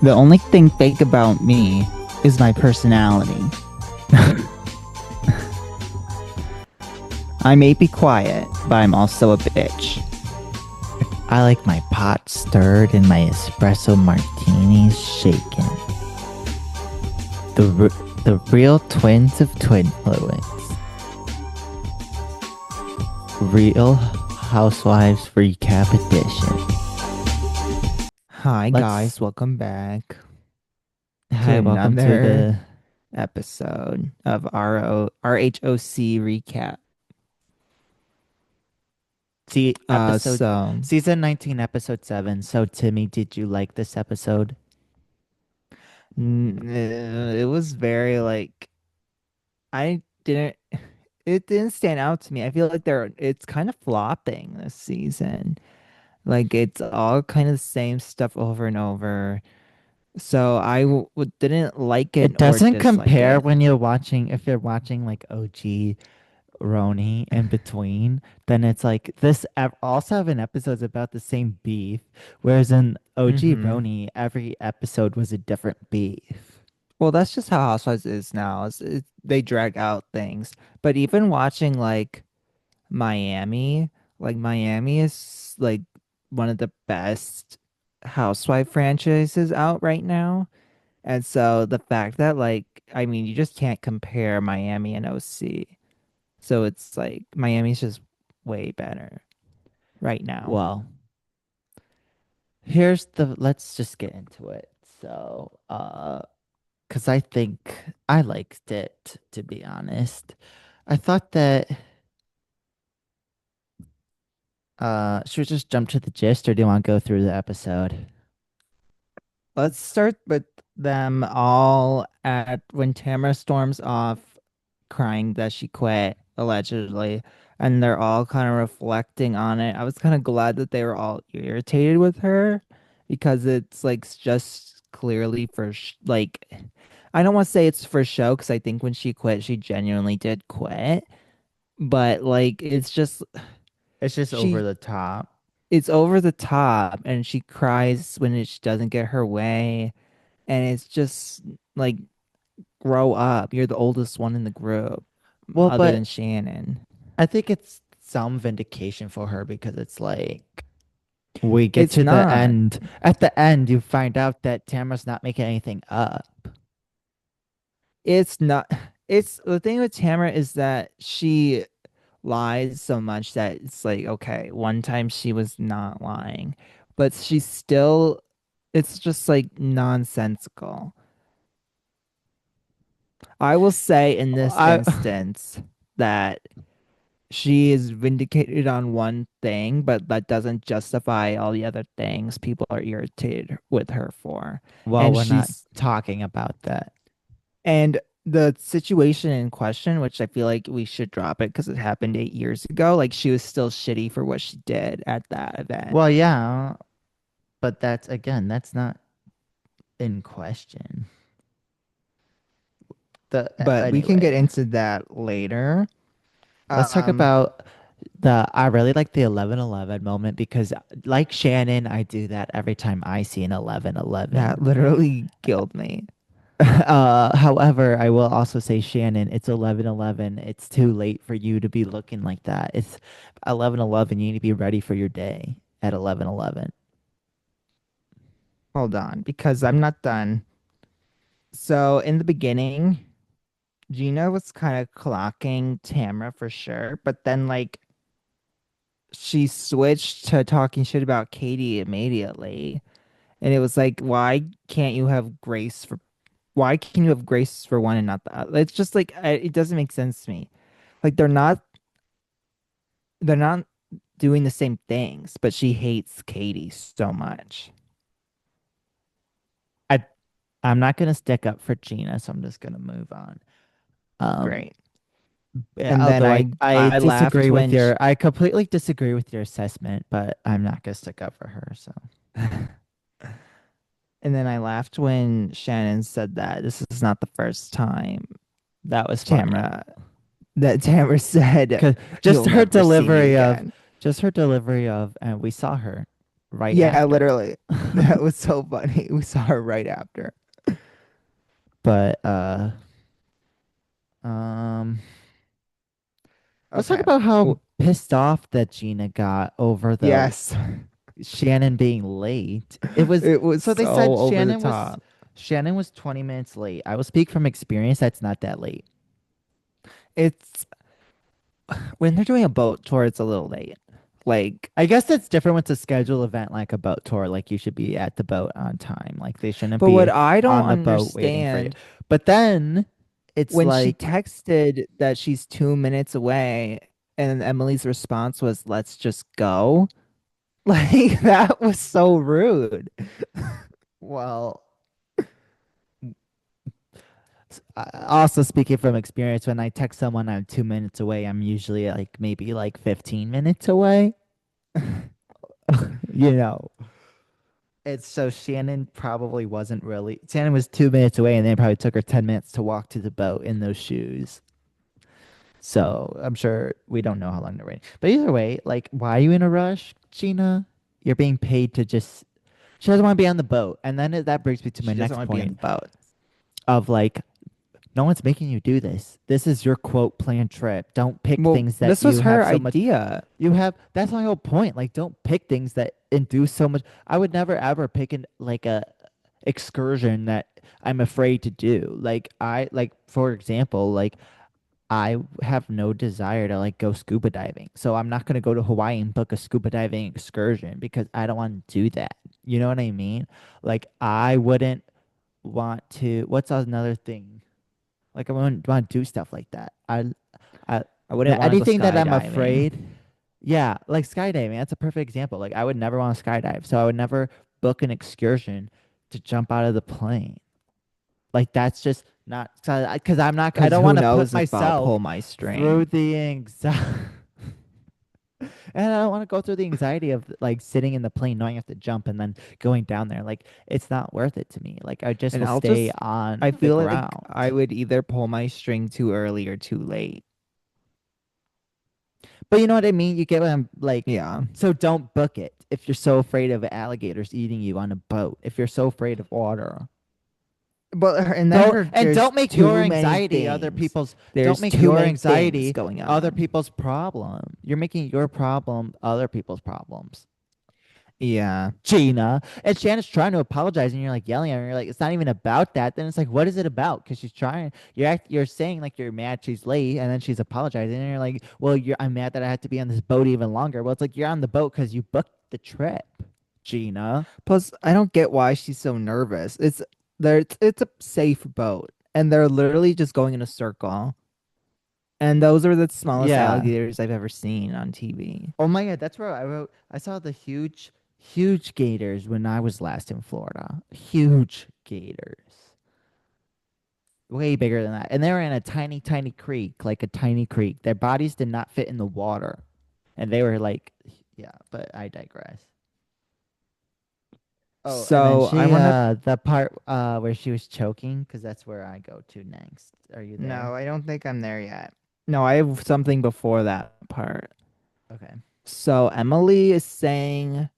The only thing fake about me is my personality. I may be quiet, but I'm also a bitch. I like my pot stirred and my espresso martinis shaken. The real twins of Twinfluenced. Real Housewives Recap Edition. Hi Let's guys, welcome back to Hi, welcome to another the episode of RHOC recap. see episode So season 19 episode 7. So Timmy, did you like this episode? it was very like I didn't it didn't stand out to me. I feel like it's kind of flopping this season. Like it's all kind of the same stuff over and over. So didn't like it It or doesn't dislike compare it. when you're watching if you're watching like OG Roni in between, then it's like all 7 episodes about the same beef, whereas in OG Mm-hmm. Roni, every episode was a different beef. Well, that's just how Housewives is now. They drag out things. But even watching Miami, like Miami is like one of the best housewife franchises out right now. And so the fact that I mean, you just can't compare Miami and OC. So it's like Miami's just way better right now. Well, let's just get into it. So, because I think I liked it, to be honest. I thought that, should we just jump to the gist, or do you want to go through the episode? Let's start with them all at when Tamara storms off crying that she quit, allegedly, and they're all kind of reflecting on it. I was kind of glad that they were all irritated with her because it's like just clearly I don't want to say it's for show because I think when she quit, she genuinely did quit, but like It's just over she the top. it's over the top and she cries when she doesn't get her way, and it's just like grow up. You're the oldest one in the group, Well, other than but Shannon. I think it's some vindication for her because it's like we get It's to the not. end. At the end, you find out that Tamara's not making anything up. It's not. It's the thing with Tamara is that she lies so much that it's like, okay, one time she was not lying, but she's still, it's just like nonsensical. I will say in this I instance that she is vindicated on one thing, but that doesn't justify all the other things people are irritated with her for. well, And we're not she's talking about that. and the situation in question, which I feel like we should drop it because it happened 8 years ago, like she was still shitty for what she did at that event. Well, yeah, but that's not in question. But we can get Anyway, into that later. let's talk Um, about I really like the 11:11 moment because, like Shannon, I do that every time I see an 11:11. that literally killed me. However, I will also say, Shannon, it's 11:11. It's too late for you to be looking like that. It's 11:11. You need to be ready for your day at 11:11. Hold on, because I'm not done. So in the beginning, Gina was kind of clocking Tamra for sure, but then she switched to talking shit about Katie immediately. And it was like, can't you have grace for why can you have grace for one and not the other? It's just like it doesn't make sense to me. Like they're not doing the same things, but she hates Katie so much. I I'm not gonna stick up for Gina, so I'm just gonna move on. Um, Great. yeah, And then although I laughed when I completely disagree with your assessment, but I'm not gonna stick up for her. So, and then I laughed when Shannon said that this is not the first time that was funny. Tamra Tamra said Cause just you'll her never see me delivery of, again. and we saw her. right Yeah, after. literally. That was so funny. We saw her right after. But um let's talk Okay. about how Well, pissed off that Gina got over the yes. Shannon being late. It was It was so they so said over the top. Shannon was 20 minutes late. I will speak from experience, that's not that late. It's when they're doing a boat tour, it's a little late. Like, I guess that's different with a scheduled event like a boat tour. Like you should be at the boat on time. Like they shouldn't but what be I don't on the boat waiting for you. understand But then it's when she like, texted that she's 2 minutes away, and Emily's response was, "Let's just go." Like, that was so rude. well, also speaking from experience, when I text someone I'm 2 minutes away, I'm usually like maybe like 15 minutes away. You know, it's so Shannon probably wasn't really. Shannon was 2 minutes away, and then it probably took her 10 minutes to walk to the boat in those shoes. So I'm sure we don't know how long they're waiting. But either way, like, why are you in a rush, Gina? You're being paid to just. She doesn't want to be on the boat, and then that brings me to my She doesn't next want to be on point the boat. of like, no one's making you do this. This is your quote planned trip. Don't pick Well, things that this was you have her so much. idea. You have that's my whole point. Like, don't pick things that induce so much. I would never ever pick an like a excursion that I'm afraid to do. Like for example, like I have no desire to like go scuba diving. So I'm not gonna go to Hawaii and book a scuba diving excursion because I don't want to do that. You know what I mean? Like I wouldn't want to. What's another thing? Like I wouldn't want to do stuff like that. I I wouldn't want to go anything that I'm skydiving. afraid. Yeah, like skydiving. That's a perfect example. Like I would never want to skydive, so I would never book an excursion to jump out of the plane. Like that's just not because I'm not. I Because don't who want to put knows if I'll myself pull my through string. the anxiety. And I don't want to go through the anxiety of like sitting in the plane knowing I have to jump and then going down there. Like it's not worth it to me. Like I just And will I'll stay just, I on the feel like I ground. would either pull my string too early or too late. But you know what I mean? You get what I'm like. Yeah. So don't book it if you're so afraid of alligators eating you on a boat. If you're so afraid of water. But and then Don't her, and there's don't make your too many anxiety other things. people's don't There's make too your many things anxiety going other on. people's problem. You're making your problem other people's problems. Yeah. Gina. And Shannon's trying to apologize and you're like yelling at her. You're like, it's not even about that. Then it's like, what is it about? Because she's trying you're saying like you're mad she's late and then she's apologizing and you're like, well, I'm mad that I had to be on this boat even longer. Well, it's like you're on the boat because you booked the trip, Gina. Plus, I don't get why she's so nervous. It's there. It's a safe boat, and they're literally just going in a circle. And those are the smallest Yeah. alligators I've ever seen on TV. Oh my God, that's where I wrote. I saw the huge gators when I was last in Florida. Huge gators. Way bigger than that. And they were in a tiny creek, like a tiny creek. Their bodies did not fit in the water. And they were like, yeah, but I digress. Oh, and then So I want to. the part where she was choking, because that's where I go to next. Are you No, there? I don't think I'm there yet. No, I have something before that part. Okay. So Emily is saying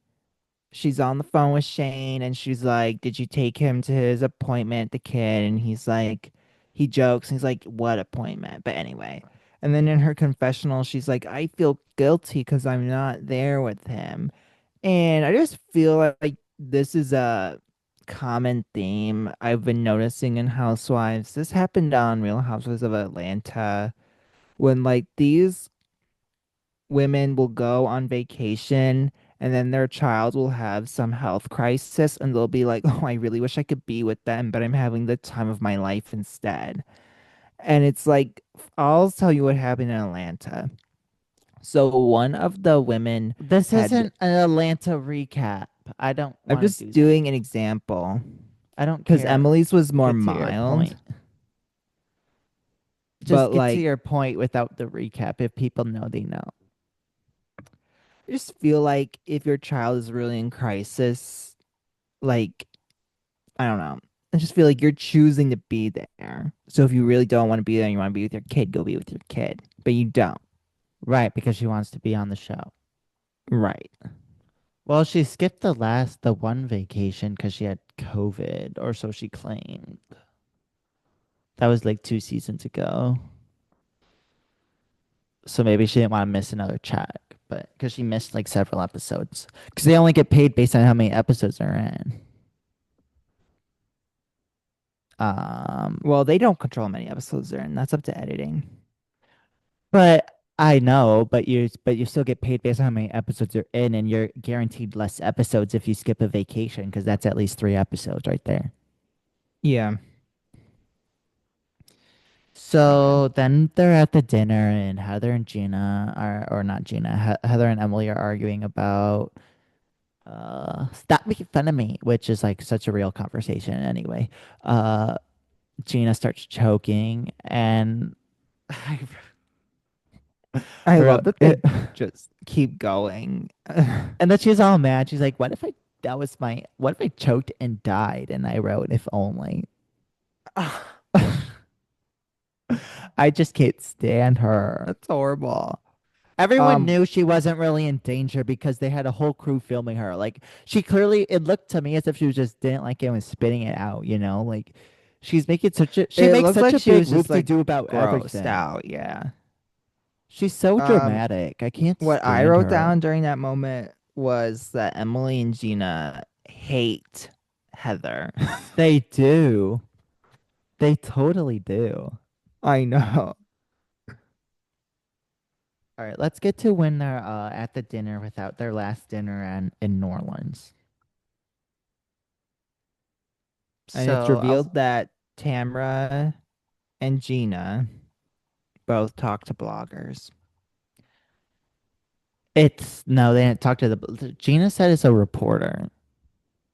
she's on the phone with Shane and she's like, "Did you take him to his appointment, the kid?" And he's like, he jokes and he's like, "What appointment?" But anyway. And then in her confessional, she's like, "I feel guilty because I'm not there with him." And I just feel like this is a common theme I've been noticing in Housewives. This happened on Real Housewives of Atlanta when like these women will go on vacation and then their child will have some health crisis and they'll be like, "Oh, I really wish I could be with them, but I'm having the time of my life instead." And it's like, I'll tell you what happened in Atlanta. So one of the women This had, isn't an Atlanta recap. I don't I'm want to just do that. doing an example I don't because care. Emily's was more Get to your mild, point. Just but get to like, your point without the recap. If people know, they know. I just feel like if your child is really in crisis, like, I don't know. I just feel like you're choosing to be there. So if you really don't want to be there and you want to be with your kid, go be with your kid. But you don't. Right, because she wants to be on the show. Right. Well, she skipped the one vacation because she had COVID, or so she claimed. That was like 2 seasons ago. So maybe she didn't want to miss another check, but because she missed like several episodes, because they only get paid based on how many episodes they're in. Um, Well, they don't control how many episodes they're in. That's up to editing. but I know, but you still get paid based on how many episodes you're in, and you're guaranteed less episodes if you skip a vacation, because that's at least 3 episodes right there. Yeah. Okay. So then they're at the dinner, and Heather and Gina are, or not Gina, Heather and Emily are arguing about stop making fun of me, which is like such a real conversation anyway. Uh, Gina starts choking, and I I love wrote that it, they just keep going. and then she's all mad. She's like, "What if I that was my what if I choked and died?" And I wrote, "If only." I just can't stand her. That's horrible. Everyone Um, knew she wasn't really in danger because they had a whole crew filming her. Like she clearly, it looked to me as if she was just didn't like it and was spitting it out, you know? Like she it makes looked such like a she big was just whoop de like doo about grossed everything. out. Yeah. She's so Um, dramatic. I can't what I stand wrote her. down during that moment was that Emily and Gina hate Heather. They do. They totally do. I know. All right, let's get to when they're at the dinner without their last dinner and in New Orleans. And it's So I'll revealed that Tamra and Gina both talk to bloggers. it's no, they didn't talk to the Gina said it's a reporter.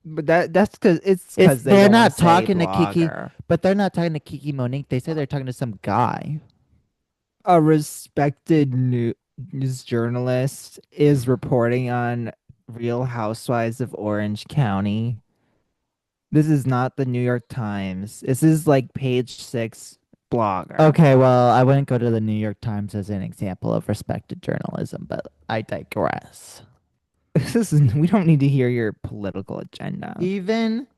But that's It's because they they're don't want to not say talking to Kiki, blogger. but they're not talking to Kiki Monique. They say they're talking to some guy. A respected news journalist is reporting on Real Housewives of Orange County. This is not the New York Times. This is like page 6 blogger. Okay, well, I wouldn't go to the New York Times as an example of respected journalism, but I digress. This is we don't need to hear your political agenda. Even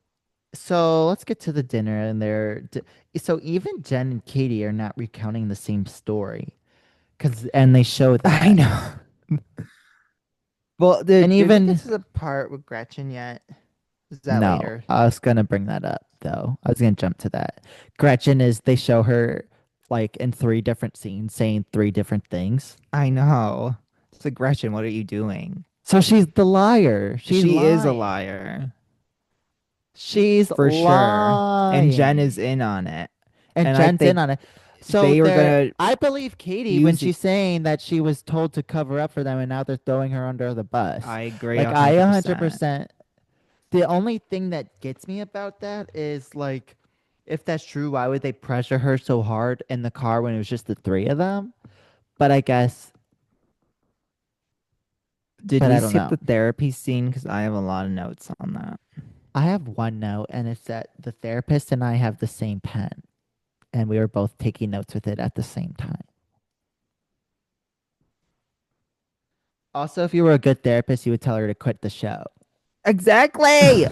so, let's get to the dinner and so even Jen and Katie are not recounting the same story and they show I that. know. Well, And did we get even to the part with Gretchen yet? Is that no, later? I was gonna bring that up though. I was gonna jump to that. Gretchen is they show her like in 3 different scenes saying 3 different things. I know. So Gretchen, what are you doing? So she's the liar. She's She is a lying. liar She's for sure, and Jen is lying. in on it. And And I Jen's in think on it. So they were there, gonna I believe Katie when use it. she's saying that she was told to cover up for them and now they're throwing her under the bus. I agree Like a I hundred percent. 100%. The only thing that gets me about that is like, if that's true, why would they pressure her so hard in the car when it was just the 3 of them? But I guess, Did but we I don't skip know. the therapy scene? Because I have a lot of notes on that. I have one note, and it's that the therapist and I have the same pen, and we were both taking notes with it at the same time. Also, if you were a good therapist, you would tell her to quit the show. Exactly.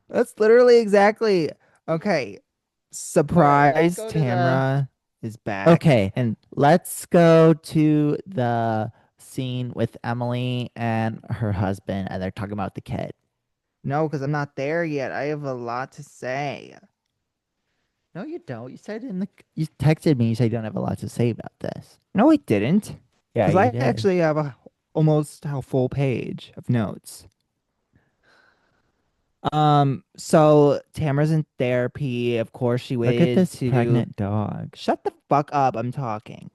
That's literally exactly. Okay. All right, let's Surprise, go to the. Tamra is back. Okay, And let's go to the scene with Emily and her husband, and they're talking about the kid. no, because I'm not there yet. I have a lot to say. No, you don't. You said you texted me. You said you don't have a lot to say about this. No, I didn't. Yeah, Because you I did. actually have almost a full page of notes. So Tamara's in therapy. Of course, she Look at waited this to pregnant dog. shut the fuck up. I'm talking.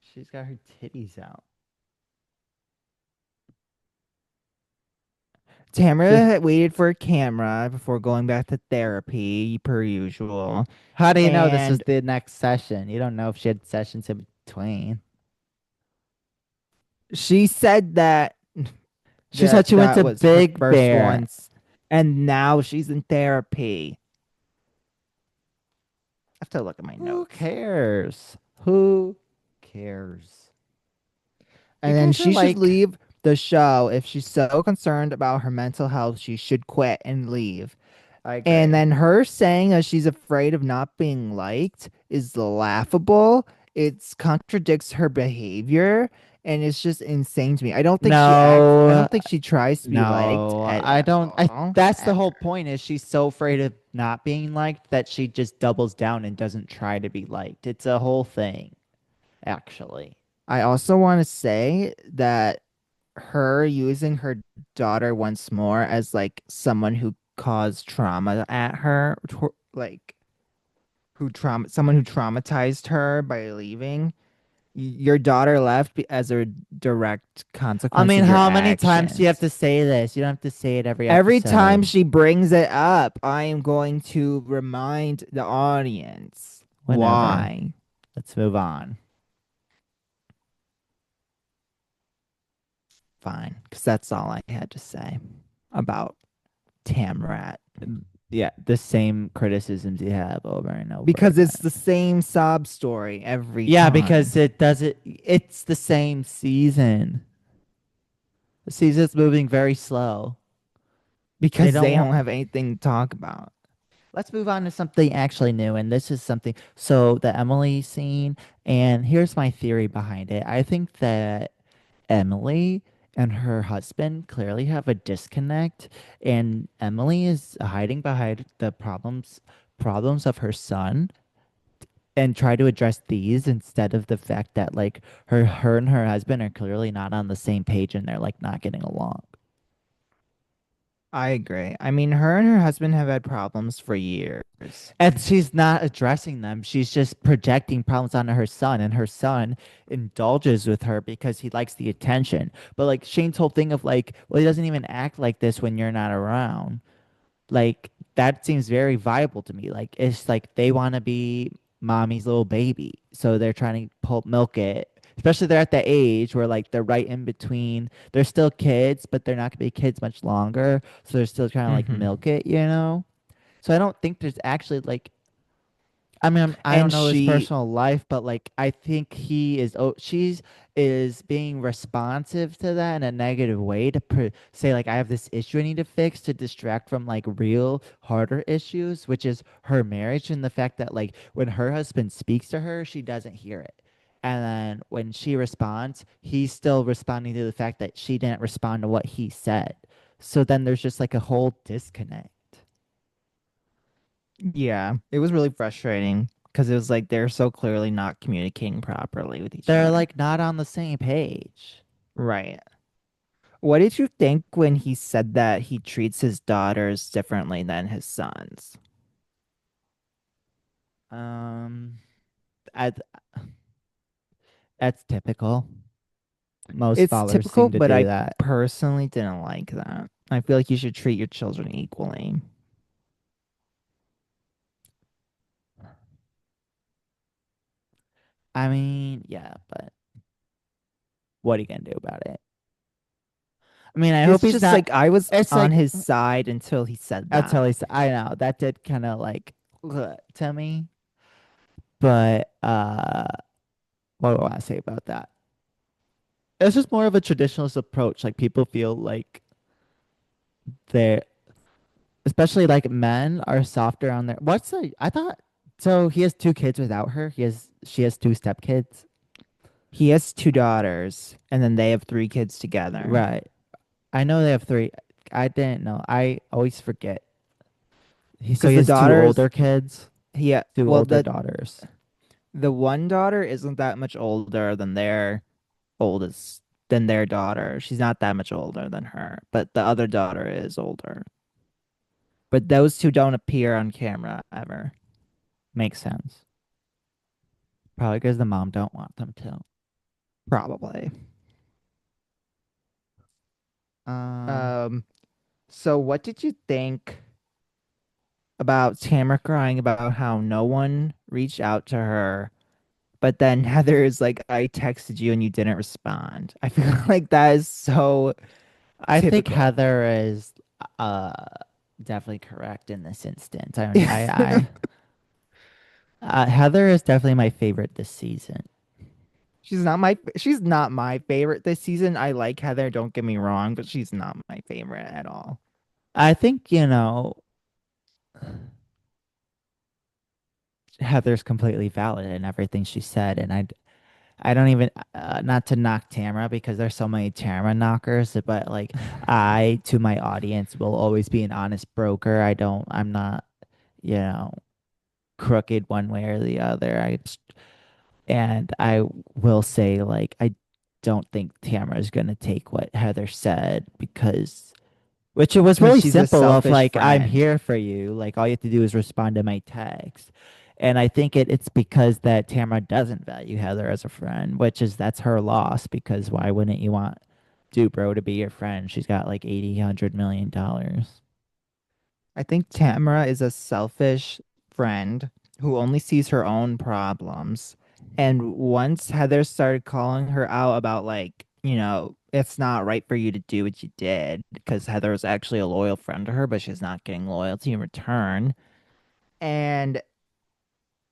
She's got her titties out. Tamara Just had waited for a camera before going back to therapy, per usual. how do you know this is And the next session? You don't know if she had sessions in between. she said that She said she went that to was her Big first Bear. once, and now she's in therapy. I have to look at my Who notes. cares? Who cares? You And then guys are she should like, leave. the show, if she's so concerned about her mental health, she should quit and leave. I And agree. then her saying that she's afraid of not being liked is laughable. It contradicts her behavior and it's just insane to me. I No, don't think she tries to be liked no, at I don't. I all, That's the whole ever. point is she's so afraid of not being liked that she just doubles down and doesn't try to be liked. It's a whole thing, actually. I also want to say that her using her daughter once more as like someone who caused trauma at her, like someone who traumatized her by leaving. Your daughter left as a direct I consequence mean, of your how many times do you have actions. to say this? You don't have to say it every Every time episode. she brings it up, I am going to remind the audience Whenever. why. Let's move on. Fine, because that's all I had to say about Tamrat. Yeah, the same criticisms you have over and over Because it's again. the same sob story every Yeah, because time. it does it. It's the same season. The season's moving very slow. They Because don't they want. don't have anything to talk about. Let's move on to something actually new. And this is something. So the Emily scene, and here's my theory behind it. I think that Emily and her husband clearly have a disconnect, and Emily is hiding behind the problems of her son and try to address these instead of the fact that like her and her husband are clearly not on the same page and they're like not getting along. I agree. I mean, her and her husband have had problems for years. And she's not addressing them. She's just projecting problems onto her son, and her son indulges with her because he likes the attention. But like Shane's whole thing of like, well, he doesn't even act like this when you're not around. Like that seems very viable to me. Like it's like they want to be mommy's little baby, so they're trying to pull milk it. Especially they're at the age where like they're right in between. They're still kids, but they're not gonna be kids much longer. So they're still trying to like Hmm. milk it, you know? So I don't think there's actually like I mean, I don't And know his she, personal life, but like I think he is. Oh, she's is being responsive to that in a negative way to say like I have this issue I need to fix to distract from like real harder issues, which is her marriage and the fact that like when her husband speaks to her, she doesn't hear it, and then when she responds, he's still responding to the fact that she didn't respond to what he said. So then there's just like a whole disconnect. yeah, it was really frustrating because it was like they're so clearly not communicating properly with each They're other. like not on the same page. Right. What did you think when he said that he treats his daughters differently than his sons? Um, I, that's typical. Most It's fathers typical, seem to but do I that. personally didn't like that. I feel like you should treat your children equally. I mean, yeah, but what are you gonna do about it? I mean, I hope It's he's just not. like I was It's on like his side until he said that's that. at least I know that did kind of like to me. But what do I want to say about that? It's just more of a traditionalist approach. Like people feel like they're, especially like men are softer on their. What's the? I thought so. He has two kids without her. She has two stepkids. He has two daughters, and then they have three kids together. Right. I know they have three. I didn't know. I always forget. So Because he the has two daughters, older kids, yeah, two well, older daughters. the one daughter isn't that much older than oldest than their daughter. She's not that much older than her, but the other daughter is older. But those two don't appear on camera ever. Makes sense. Probably because the mom don't want them to. Probably. Um, Um, so what did you think about Tamara crying about how no one reached out to her, but then Heather is like, I texted you and you didn't respond. I feel like that is so I think typical. Heather is uh definitely correct in this instance. Heather is definitely my favorite this season. she's not my favorite this season. I like Heather, don't get me wrong, but she's not my favorite at all. I think, Heather's completely valid in everything she said, and I don't even not to knock Tamara because there's so many Tamara knockers, but like I to my audience will always be an honest broker. I'm not, you know, crooked one way or the other. And I will say like I don't think Tamara's gonna take what Heather said because which it was Because really she's a simple of selfish like, I'm friend. here for you. Like all you have to do is respond to my text. And I think it's because that Tamara doesn't value Heather as a friend, which is that's her loss because why wouldn't you want Dubro to be your friend? She's got like 80, $100 million. I think Tamara is a selfish friend who only sees her own problems. And once Heather started calling her out about, like, it's not right for you to do what you did, because Heather was actually a loyal friend to her, but she's not getting loyalty in return. And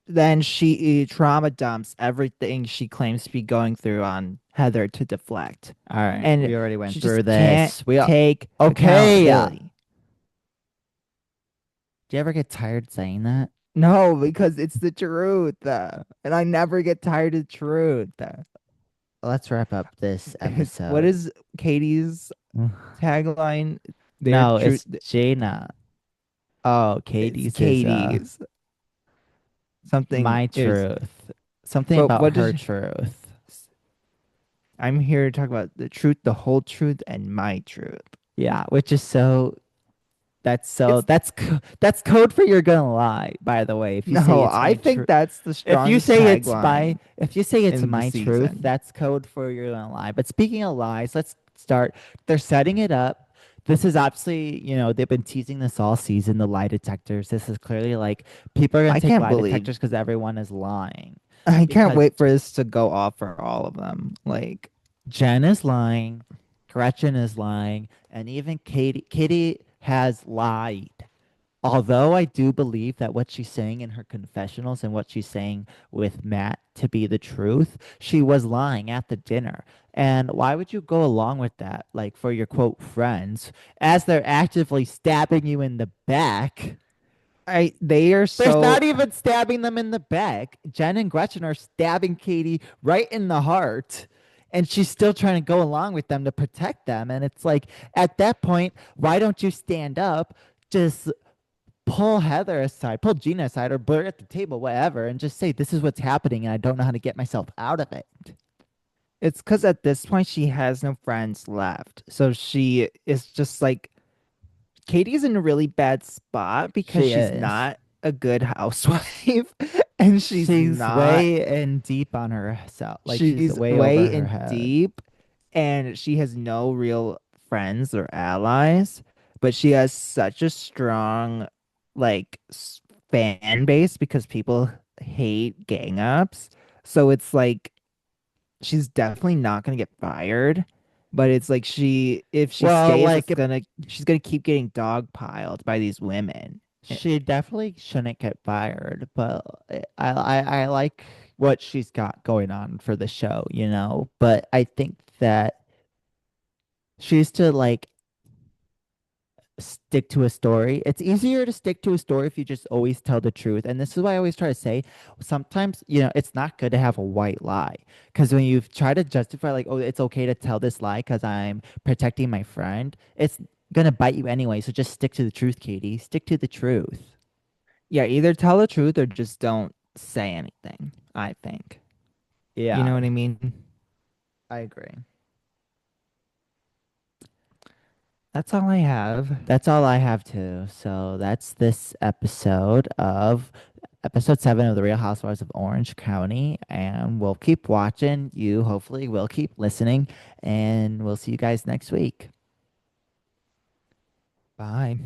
then she trauma dumps everything she claims to be going through on Heather to deflect. All right, And we already went she through just can't this. We take okay. accountability. Do you ever get tired saying that? No, because it's the truth. And I never get tired of truth. Let's wrap up this What episode. is Katie's tagline? Their No, truth. it's Jaina. Oh, It's Katie's is Katie's. Something my is, truth. Something but about what her does truth. I'm here to talk about the truth, the whole truth, and my truth. Yeah, which is It's that's code for you're gonna lie, by the way. If you say no, it's I my think truth. that's the strongest tagline If you say it's in the my truth, season. that's code for you're gonna lie. But speaking of lies, let's start. They're setting it up. This is obviously, they've been teasing this all season, the lie detectors. This is clearly like people are gonna I take can't lie believe detectors because everyone is lying. I can't Because wait for this to go off for all of them. Like, Jen is lying, Gretchen is lying, and even Katie has lied. Although I do believe that what she's saying in her confessionals and what she's saying with Matt to be the truth, she was lying at the dinner. And why would you go along with that? Like for your quote friends, as they're actively stabbing you in the back. they are There's so not even stabbing them in the back. Jen and Gretchen are stabbing Katie right in the heart. And she's still trying to go along with them to protect them. And it's like, at that point, why don't you stand up? Just pull Heather aside, pull Gina aside, or blur at the table, whatever, and just say, this is what's happening, and I don't know how to get myself out of it. it's because at this point she has no friends left. So she is just like Katie's in a really bad spot because She she's is. not a good housewife and She's way in deep on herself. Like she's she's way way over her in head. deep and she has no real friends or allies, but she has such a strong like fan base because people hate gang ups. So it's like she's definitely not gonna get fired, but it's like if she Well, stays, like she's gonna keep getting dogpiled by these women. Eh, she definitely shouldn't get fired, but I like what she's got going on for the show, But I think that she used to like stick to a story. It's easier to stick to a story if you just always tell the truth. And this is why I always try to say sometimes, it's not good to have a white lie. Because when you try to justify, like, oh, it's okay to tell this lie because I'm protecting my friend, it's going to bite you anyway. So just stick to the truth, Katie. Stick to the truth. Yeah, either tell the truth or just don't say anything, I think. You know Yeah, what I mean? I agree. That's all I have. That's all I have too. So that's this episode 7 of The Real Housewives of Orange County. And we'll keep watching. You hopefully will keep listening. And we'll see you guys next week. Bye.